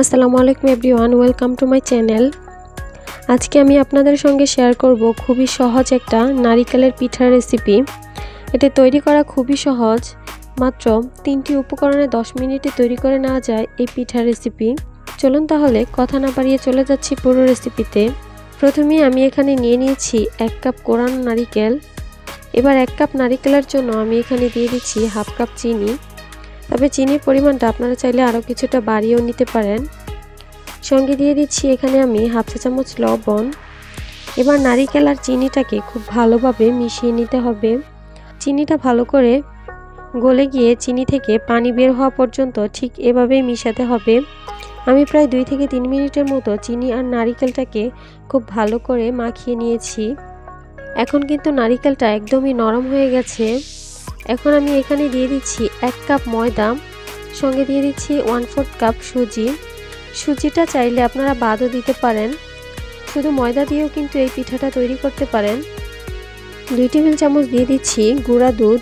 আসসালামু আলাইকুম everyone, welcome to my channel. আজকে আমি আপনাদের সঙ্গে শেয়ার করব খুবই সহজ একটা নারিকেলের পিঠার রেসিপি। এটা তৈরি করা খুবই সহজ, মাত্র 3টি উপকরণে 10 মিনিটে তৈরি করে নেওয়া যায় এই পিঠার রেসিপি। চলুন তাহলে কথা না বাড়িয়ে চলে যাচ্ছি পুরো রেসিপিতে। প্রথমেই আমি এখানে নিয়ে নিয়েছি 1 কাপ কোরানো নারিকেল। এবার 1 কাপ নারিকেলের জন্য আমি এখানে দিয়ে দিচ্ছি হাফ কাপ চিনি। তবে চিনির পরিমাণটা আপনারা চাইলে আরও কিছুটা বাড়িয়েও নিতে পারেন। সঙ্গে দিয়ে দিচ্ছি এখানে আমি হাফ চা চামচ লবণ। এবার নারিকেল আর চিনিটাকে খুব ভালোভাবে মিশিয়ে নিতে হবে। চিনিটা ভালো করে গলে গিয়ে চিনি থেকে পানি বের হওয়া পর্যন্ত ঠিক এভাবেই মিশাতে হবে। আমি প্রায় 2 থেকে 3 মিনিটের মতো চিনি আর নারিকেলটাকে খুব ভালো করে মাখিয়ে নিয়েছি। এখন কিন্তু নারিকেলটা একদমই নরম হয়ে গেছে। এখন আমি এখানে দিয়ে দিচ্ছি 1 কাপ ময়দা, সঙ্গে দিয়ে দিচ্ছি 1/4 কাপ সুজি। সুজিটা চাইলে আপনারা বাদও দিতে পারেন, শুধু ময়দা দিয়েও কিন্তু এই পিঠাটা তৈরি করতে পারেন। 2 টেবিল চামচ দিয়ে দিচ্ছি গুঁড়া দুধ।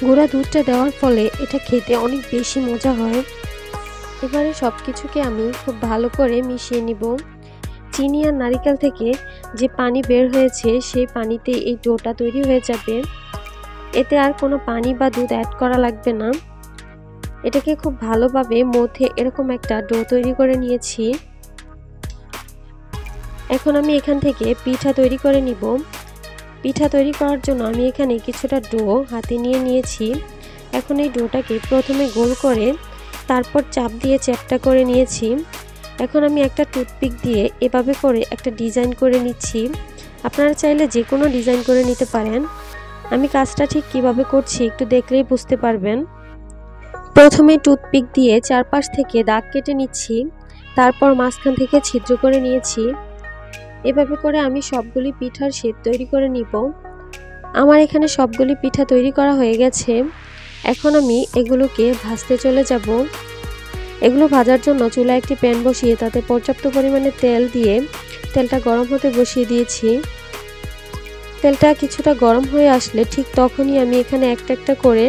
গুঁড়া দুধটা দেওয়ার ফলে এটা খেতে অনেক বেশি মজা হয়। এবারে সব কিছুকে আমি খুব ভালো করে মিশিয়ে নিব। চিনি আর নারিকেল থেকে যে পানি বের হয়েছে সেই পানিতে এই ডোটা তৈরি হয়ে যাবে। এতে আর কোনো পানি বা দুধ অ্যাড করা লাগবে না। এটাকে খুব ভালোভাবে মথে এরকম একটা ডো তৈরি করে নিয়েছি। এখন আমি এখান থেকে পিঠা তৈরি করে নিব। পিঠা তৈরি করার জন্য আমি এখানে কিছুটা ডো হাতে নিয়ে নিয়েছি। এখন এই ডোটাকে প্রথমে গোল করে তারপর চাপ দিয়ে চ্যাপটা করে নিয়েছি। এখন আমি একটা টুথপিক দিয়ে এভাবে করে একটা ডিজাইন করে নিচ্ছি। আপনারা চাইলে যে কোনো ডিজাইন করে নিতে পারেন। আমি কাজটা ঠিক কিভাবে করছি একটু দেখলেই বুঝতে পারবেন। প্রথমে টুথপিক দিয়ে চারপাশ থেকে দাগ কেটে নিচ্ছি, তারপর মাঝখান থেকে ছিদ্র করে নিয়েছি। এভাবে করে আমি সবগুলি পিঠার শেপ তৈরি করে নিব। আমার এখানে সবগুলি পিঠা তৈরি করা হয়ে গেছে। এখন আমি এগুলোকে ভাজতে চলে যাব। এগুলো ভাজার জন্য চুলায় একটি প্যান বসিয়ে তাতে পর্যাপ্ত পরিমাণে তেল দিয়ে তেলটা গরম হতে বসিয়ে দিয়েছি। তেলটা কিছুটা গরম হয়ে আসলে ঠিক তখনই আমি এখানে একটা একটা করে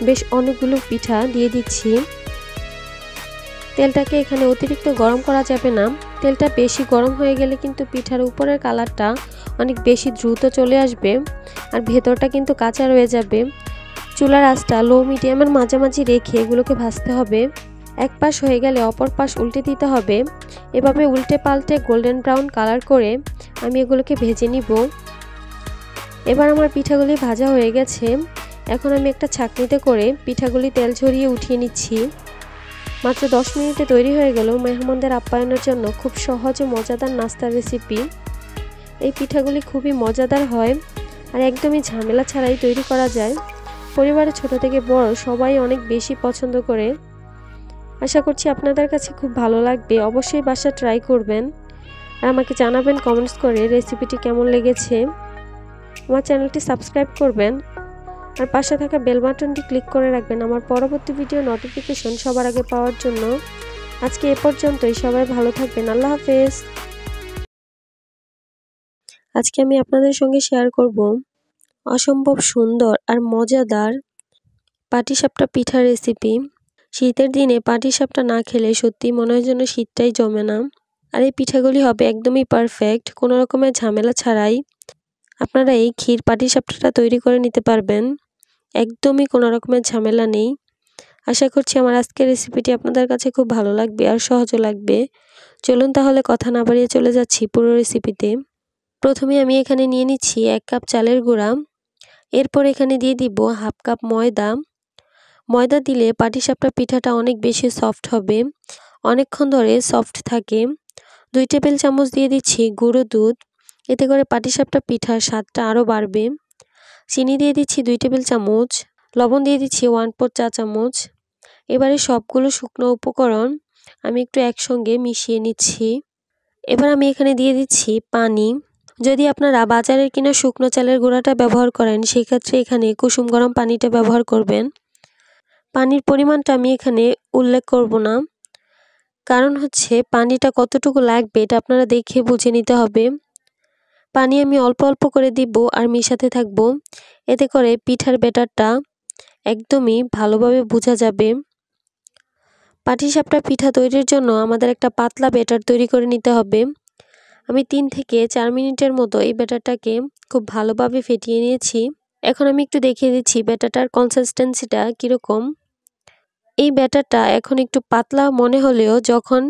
বেশ অনেকগুলো পিঠা দিয়ে দিচ্ছি। তেলটাকে এখানে অতিরিক্ত গরম করা যাবে না। তেলটা বেশি গরম হয়ে গেলে কিন্তু পিঠার উপরের কালারটা অনেক বেশি দ্রুত চলে আসবে আর ভেতরটা কিন্তু কাঁচা রয়ে যাবে। চুলার আঁচটা লো মিডিয়ামের মাঝামাঝি রেখে এগুলোকে ভাজতে হবে। এক পাশ হয়ে গেলে অপর পাশ উল্টে দিতে হবে। এভাবে উল্টে পাল্টে গোল্ডেন ব্রাউন কালার করে আমি এগুলোকে ভেজে নিব। এবার আমার পিঠাগুলি ভাজা হয়ে গেছে। এখন আমি একটা ছাঁকনিতে করে পিঠাগুলি তেল ঝরিয়ে উঠিয়ে নিচ্ছি। মাত্র 10 মিনিটে তৈরি হয়ে গেল মেহমানদের আপ্যায়নের জন্য খুব সহজ ও মজাদার নাস্তার রেসিপি। এই পিঠাগুলি খুবই মজাদার হয় আর একদমই ঝামেলা ছাড়াই তৈরি করা যায়। পরিবারের ছোট থেকে বড় সবাই অনেক বেশি পছন্দ করে। আশা করছি আপনাদের কাছে খুব ভালো লাগবে। অবশ্যই বাসা ট্রাই করবেন আর আমাকে জানাবেন কমেন্টস করে রেসিপিটি কেমন লেগেছে। আমার চ্যানেলটি সাবস্ক্রাইব করবেন আর পাশে থাকা বেল বাটনটি ক্লিক করে রাখবেন আমার পরবর্তী ভিডিও নোটিফিকেশন সবার আগে পাওয়ার জন্য। আজকে এ পর্যন্তই, সবাই ভালো থাকবেন। আল্লাহ হাফেজ। আজকে আমি আপনাদের সঙ্গে শেয়ার করব অসম্ভব সুন্দর আর মজাদার পাটিসাপটা পিঠার রেসিপি। শীতের দিনে পাটিসাপটা না খেলে সত্যি মনে হয় যেন শীতটাই জমে না। আর এই পিঠাগুলি হবে একদমই পারফেক্ট, কোনো রকমের ঝামেলা ছাড়াই আপনারা এই ক্ষীর পাটিসাপটাটা তৈরি করে নিতে পারবেন। একদমই কোনো রকমের ঝামেলা নেই। আশা করছি আমার আজকের রেসিপিটি আপনাদের কাছে খুব ভালো লাগবে আর সহজও লাগবে। চলুন তাহলে কথা না বাড়িয়ে চলে যাচ্ছি পুরো রেসিপিতে। প্রথমে আমি এখানে নিয়ে নিচ্ছি 1 কাপ চালের গুঁড়া। এরপর এখানে দিয়ে দিব হাফ কাপ ময়দা। ময়দা দিলে পাটিসাপটা পিঠাটা অনেক বেশি সফট হবে, অনেকক্ষণ ধরে সফট থাকে। 2 টেবিল চামচ দিয়ে দিচ্ছি গুঁড়ো দুধ। এতে করে পাটিসাপটা পিঠার স্বাদটা আরও বাড়বে। চিনি দিয়ে দিচ্ছি 2 টেবিল চামচ। লবণ দিয়ে দিচ্ছি 1/4 চা চামচ। এবারে সবগুলো শুকনো উপকরণ আমি একটু একসঙ্গে মিশিয়ে নিচ্ছি। এবার আমি এখানে দিয়ে দিচ্ছি পানি। যদি আপনারা বাজারের কিনা শুকনো চালের গুঁড়াটা ব্যবহার করেন সেক্ষেত্রে এখানে কুসুম গরম পানিটা ব্যবহার করবেন। পানির পরিমাণটা আমি এখানে উল্লেখ করব না, কারণ হচ্ছে পানিটা কতটুকু লাগবে এটা আপনারা দেখে বুঝে নিতে হবে। পানি আমি অল্প অল্প করে দিব আর মিশাতে থাকবো। এতে করে পিঠার ব্যাটারটা একদমই ভালোভাবে বোঝা যাবে। পাটিসাপটা পিঠা তৈরির জন্য আমাদের একটা পাতলা ব্যাটার তৈরি করে নিতে হবে। আমি 3 থেকে 4 মিনিটের মতো এই ব্যাটারটাকে খুব ভালোভাবে ফেটিয়ে নিয়েছি। এখন আমি একটু দেখিয়ে দিচ্ছি ব্যাটারটার কনসিস্টেন্সিটা কীরকম। এই ব্যাটারটা এখন একটু পাতলা মনে হলেও যখন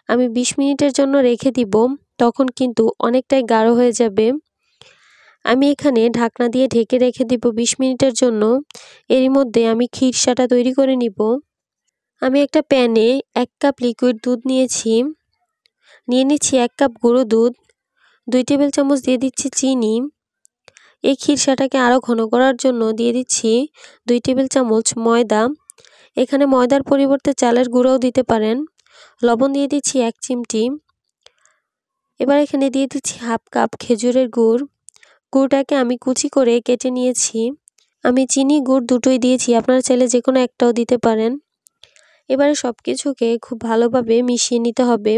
আমি 20 মিনিটের জন্য রেখে দিব তখন কিন্তু অনেকটাই গাঢ় হয়ে যাবে। আমি এখানে ঢাকনা দিয়ে ঢেকে রেখে দিব 20 মিনিটের জন্য। এরই মধ্যে আমি খিরসাটা তৈরি করে নিব। আমি একটা প্যানে 1 কাপ লিকুইড দুধ নিয়েছি। নিয়ে নিচ্ছি 1 কাপ গুঁড়ো দুধ, 2 টেবিল চামচ দিয়ে দিচ্ছি চিনি। এই খিরসাটাকে আরও ঘন করার জন্য দিয়ে দিচ্ছি 2 টেবিল চামচ ময়দা। এখানে ময়দার পরিবর্তে চালের গুঁড়োও দিতে পারেন। লবণ দিয়ে দিচ্ছি 1 চিমটি। এবার এখানে দিয়ে দিচ্ছি হাফ কাপ খেজুরের গুড়। গুড়টাকে আমি কুচি করে কেটে নিয়েছি। আমি চিনি গুড় দুটোই দিয়েছি, আপনারা চাইলে যে কোনো একটাও দিতে পারেন। এবারে সব কিছুকে খুব ভালোভাবে মিশিয়ে নিতে হবে।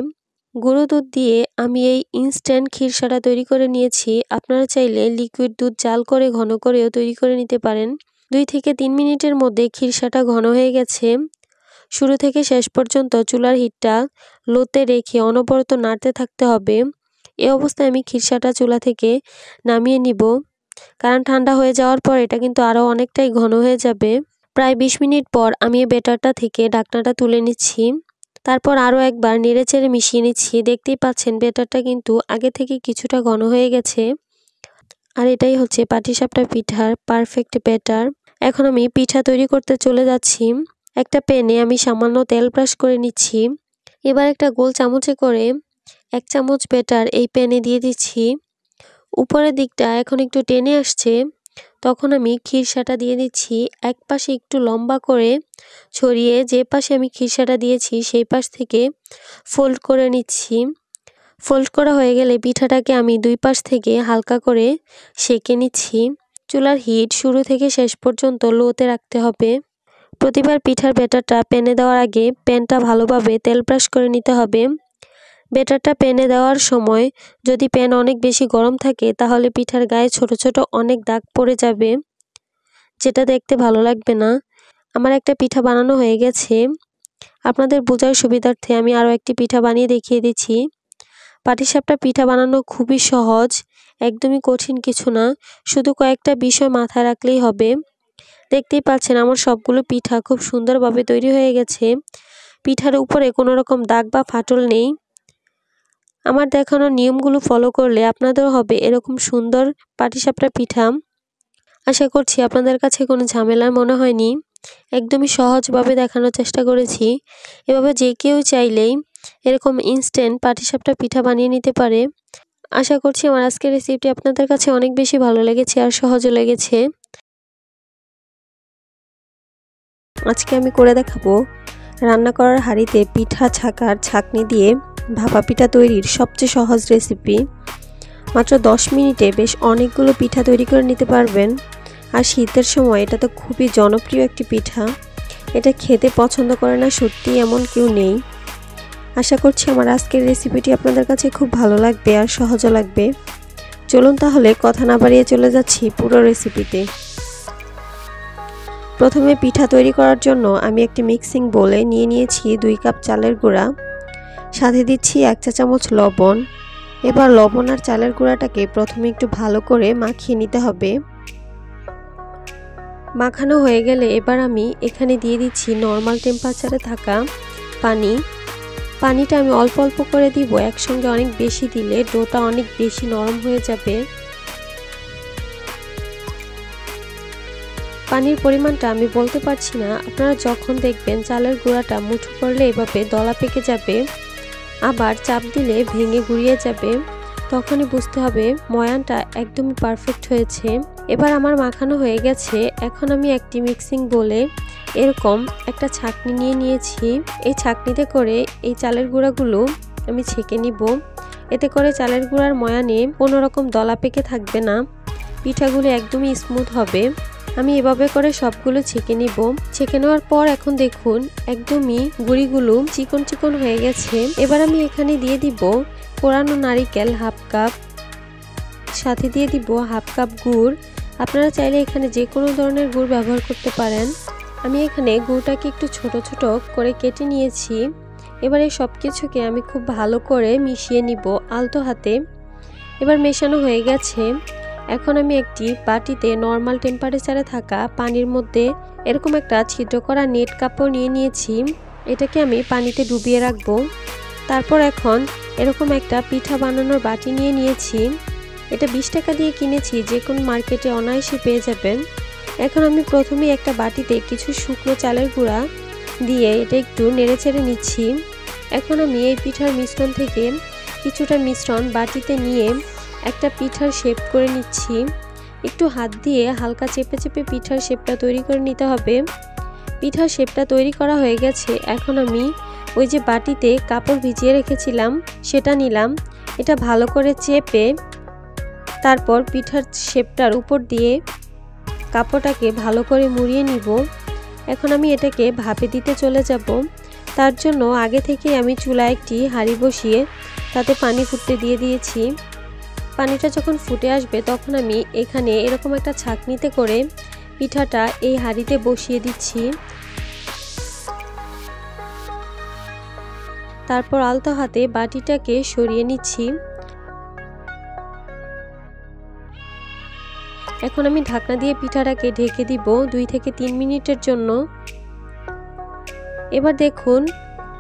গুঁড়ো দুধ দিয়ে আমি এই ইনস্ট্যান্ট খিরসাটা তৈরি করে নিয়েছি। আপনারা চাইলে লিকুইড দুধ জাল করে ঘন করেও তৈরি করে নিতে পারেন। 2 থেকে 3 মিনিটের মধ্যে খিরসাটা ঘন হয়ে গেছে। শুরু থেকে শেষ পর্যন্ত চুলার হিটটা লোতে রেখে অনবরত নাড়তে থাকতে হবে। এই অবস্থায় আমি খিরসাটা চুলা থেকে নামিয়ে নিব, কারণ ঠান্ডা হয়ে যাওয়ার পর এটা কিন্তু আরও অনেকটাই ঘন হয়ে যাবে। প্রায় 20 মিনিট পর আমি এই ব্যাটারটা থেকে ঢাকনাটা তুলে নিচ্ছি। তারপর আরও একবার নেড়েচেড়ে মিশিয়ে নিচ্ছি। দেখতেই পাচ্ছেন ব্যাটারটা কিন্তু আগে থেকে কিছুটা ঘন হয়ে গেছে। আর এটাই হচ্ছে পাটিসাপটা পিঠার পারফেক্ট ব্যাটার। এখন আমি পিঠা তৈরি করতে চলে যাচ্ছি। একটা প্যানে আমি সামান্য তেল ব্রাশ করে নিচ্ছি। এবার একটা গোল চামচে করে 1 চামচ ব্যাটার এই প্যানে দিয়ে দিচ্ছি। উপরের দিকটা এখন একটু টেনে আসছে, তখন আমি খিরসাটা দিয়ে দিচ্ছি। এক পাশে একটু লম্বা করে ছড়িয়ে যে পাশে আমি খিরসাটা দিয়েছি সেই পাশ থেকে ফোল্ড করে নিচ্ছি। ফোল্ড করা হয়ে গেলে পিঠাটাকে আমি 2 পাশ থেকে হালকা করে সেঁকে নিচ্ছি। চুলার হিট শুরু থেকে শেষ পর্যন্ত লোতে রাখতে হবে। প্রতিবার পিঠার ব্যাটারটা প্যানে দেওয়ার আগে প্যানটা ভালোভাবে তেল ব্রাশ করে নিতে হবে। ব্যাটারটা প্যানে দেওয়ার সময় যদি প্যান অনেক বেশি গরম থাকে তাহলে পিঠার গায়ে ছোট ছোট অনেক দাগ পড়ে যাবে, যেটা দেখতে ভালো লাগবে না। আমার একটা পিঠা বানানো হয়ে গেছে। আপনাদের বোঝার সুবিধার্থে আমি আরও একটি পিঠা বানিয়ে দেখিয়ে দিচ্ছি। পাটিসাপটা পিঠা বানানো খুবই সহজ, একদমই কঠিন কিছু না, শুধু কয়েকটা বিষয় মাথায় রাখলেই হবে। দেখতেই পাচ্ছেন আমার সবগুলো পিঠা খুব সুন্দরভাবে তৈরি হয়ে গেছে। পিঠার উপরে কোনো রকম দাগ বা ফাটল নেই। আমার দেখানো নিয়মগুলো ফলো করলে আপনাদের হবে এরকম সুন্দর পাটিসাপটা পিঠা। আশা করছি আপনাদের কাছে কোনো ঝামেলা মনে হয়নি। একদমই সহজভাবে দেখানোর চেষ্টা করেছি। এভাবে যে কেউ চাইলেই এরকম ইনস্ট্যান্ট পাটিসাপটা পিঠা বানিয়ে নিতে পারে। আশা করছি আমার আজকের রেসিপিটি আপনাদের কাছে অনেক বেশি ভালো লেগেছে আর সহজও লেগেছে। আজকে আমি করে দেখাবো রান্না করার হাঁড়িতে পিঠা ছাকার ছাঁকনি দিয়ে ভাপা পিঠা তৈরির সবচেয়ে সহজ রেসিপি। মাত্র 10 মিনিটে বেশ অনেকগুলো পিঠা তৈরি করে নিতে পারবেন। আর শীতের সময় এটা তো খুবই জনপ্রিয় একটি পিঠা। এটা খেতে পছন্দ করে না সত্যি এমন কেউ নেই। আশা করছি আমার আজকের রেসিপিটি আপনাদের কাছে খুব ভালো লাগবে আর সহজও লাগবে। চলুন তাহলে কথা না বাড়িয়ে চলে যাচ্ছি পুরো রেসিপিতে। প্রথমে পিঠা তৈরি করার জন্য আমি একটি মিক্সিং বোলে নিয়ে নিয়েছি 2 কাপ চালের গুঁড়া, সাথে দিচ্ছি 1 চা চামচ লবণ। এবার লবণ আর চালের গুঁড়াটাকে প্রথমে একটু ভালো করে মাখিয়ে নিতে হবে। মাখানো হয়ে গেলে এবার আমি এখানে দিয়ে দিচ্ছি নর্মাল টেম্পারেচারে থাকা পানি। পানিটা আমি অল্প অল্প করে দিব, একসঙ্গে অনেক বেশি দিলে ডোটা অনেক বেশি নরম হয়ে যাবে। পানির পরিমাণটা আমি বলতে পারছি না, আপনারা যখন দেখবেন চালের গুঁড়াটা মুঠো করলে এভাবে দলা পেকে যাবে, আবার চাপ দিলে ভেঙে গুঁড়িয়ে যাবে, তখনই বুঝতে হবে ময়ানটা একদমই পারফেক্ট হয়েছে। এবার আমার মাখানো হয়ে গেছে। এখন আমি একটি মিক্সিং বোলে এরকম একটা ছাঁকনি নিয়ে নিয়েছি। এই ছাঁকনিতে করে এই চালের গুঁড়াগুলো আমি ছেঁকে নিব। এতে করে চালের গুঁড়ার ময়ানে কোনো রকম দলা পেকে থাকবে না, পিঠাগুলো একদমই স্মুথ হবে। আমি এভাবে করে সবগুলো ছেঁকে নিব। ছেঁকে নেওয়ার পর এখন দেখুন একদমই গুঁড়িগুলো চিকন চিকন হয়ে গেছে। এবার আমি এখানে দিয়ে দিব কোরানো নারিকেল হাফ কাপ, সাথে দিয়ে দিব হাফ কাপ গুড়। আপনারা চাইলে এখানে যে কোনো ধরনের গুড় ব্যবহার করতে পারেন। আমি এখানে গুড়টাকে একটু ছোট ছোট করে কেটে নিয়েছি। এবার এই সব কিছুকে আমি খুব ভালো করে মিশিয়ে নিব আলতো হাতে। এবার মেশানো হয়ে গেছে। এখন আমি একটি বাটিতে নর্মাল টেম্পারেচারে থাকা পানির মধ্যে এরকম একটা ছিদ্র করা নেট কাপড় নিয়ে নিয়েছি। এটাকে আমি পানিতে ডুবিয়ে রাখবো। তারপর এখন এরকম একটা পিঠা বানানোর বাটি নিয়ে নিয়েছি। এটা 20 টাকা দিয়ে কিনেছি, যে কোনো মার্কেটে অনায়াসে পেয়ে যাবেন। এখন আমি প্রথমেই একটা বাটিতে কিছু শুকনো চালের গুঁড়া দিয়ে এটা একটু নেড়েচেড়ে নিচ্ছি। এখন আমি এই পিঠার মিশ্রণ থেকে কিছুটা মিশ্রণ বাটিতে নিয়ে একটা পিঠার শেপ করে নিচ্ছি। একটু হাত দিয়ে হালকা চেপে চেপে পিঠার শেপটা তৈরি করে নিতে হবে। পিঠার শেপটা তৈরি করা হয়ে গেছে। এখন আমি ওই যে বাটিতে কাপড় ভিজিয়ে রেখেছিলাম সেটা নিলাম। এটা ভালো করে চেপে তারপর পিঠার শেপটার উপর দিয়ে কাপড়টাকে ভালো করে মুড়িয়ে নিব। এখন আমি এটাকে ভাপে দিতে চলে যাব। তার জন্য আগে থেকে আমি চুলায় একটি হাঁড়ি বসিয়ে তাতে পানি ফুটতে দিয়ে দিয়েছি। পানিটা যখন ফুটে আসবে তখন আমি এখানে এরকম একটা ছাঁকনিতে করে পিঠাটা এই হাঁড়িতে বসিয়ে দিচ্ছি। তারপর আলতো হাতে বাটিটাকে সরিয়ে নিচ্ছি। এখন আমি ঢাকনা দিয়ে পিঠাটাকে ঢেকে দিব 2 থেকে 3 মিনিটের জন্য। এবার দেখুন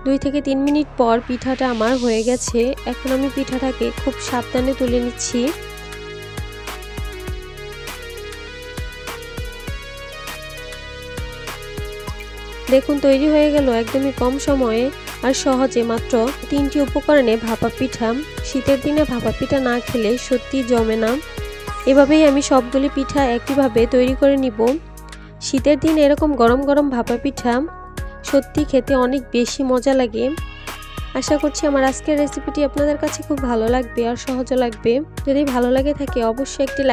2 থেকে 3 মিনিট পর পিঠাটা আমার হয়ে গেছে। এখন আমি পিঠাটাকে খুব সাবধানে তুলে নিচ্ছি। দেখুন তৈরি হয়ে গেল একদমই কম সময়ে আর সহজে, মাত্র 3টি উপকরণে ভাপা পিঠা। শীতের দিনে ভাপা পিঠা না খেলে সত্যি জমে না। এভাবেই আমি সবগুলি পিঠা একইভাবে তৈরি করে নিব। শীতের দিন এরকম গরম গরম ভাপা পিঠা সত্যি খেতে অনেক বেশি মজা লাগে। আশা করছি আমার আজকের রেসিপিটি আপনাদের কাছে খুব ভালো লাগবে আর সহজও লাগবে। যদি ভালো লাগে থাকে অবশ্যই একটি